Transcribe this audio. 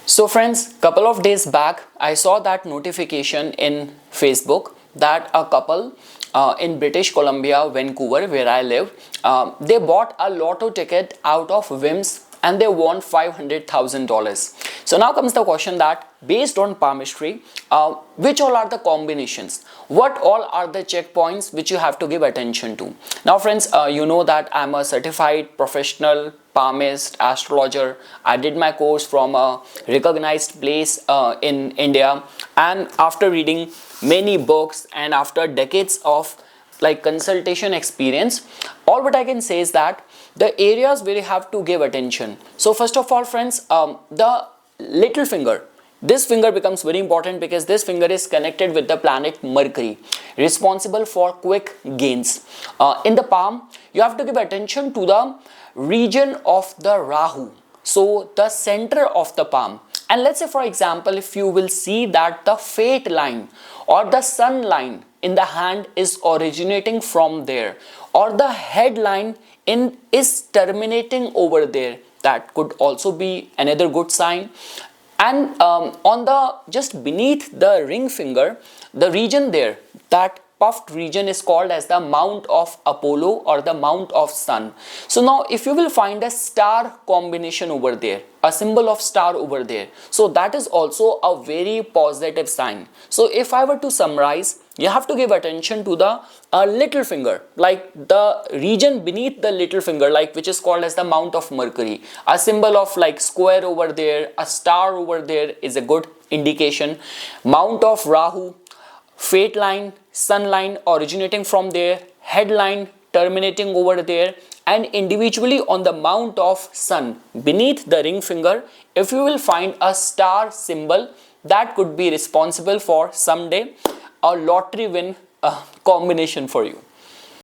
So friends, couple of days back, I saw that notification in Facebook that a couple in British Columbia, Vancouver, where I live, they bought a lotto ticket out of whims and they won $500,000. So now comes the question that based on palmistry, which all are the combinations? What all are the checkpoints which you have to give attention to? Now friends, you know that I'm a certified professional palmist, astrologer. I did my course from a recognized place in India, and after reading many books and after decades of consultation experience, all what I can say is that the areas where you have to give attention. So first of all friends, the little finger, this finger becomes very important because this finger is connected with the planet Mercury, responsible for quick gains. In the palm, you have to give attention to the region of the Rahu, so the center of the palm. And let's say for example, if you will see that the fate line or the sun line in the hand is originating from there, or the headline is terminating over there, that could also be another good sign. And on the just beneath the ring finger, the region there, that puffed region is called as the Mount of Apollo or the Mount of Sun. So now if you will find a star combination over there, a symbol of star over there, so that is also a very positive sign. So if I were to summarize, you have to give attention to the little finger, like the region beneath the little finger, like which is called as the Mount of Mercury. A symbol of like square over there, a star over there is a good indication. Mount of Rahu, fate line, sun line originating from there, headline terminating over there, and individually on the Mount of Sun beneath the ring finger, if you will find a star symbol, that could be responsible for someday a lottery win combination for you.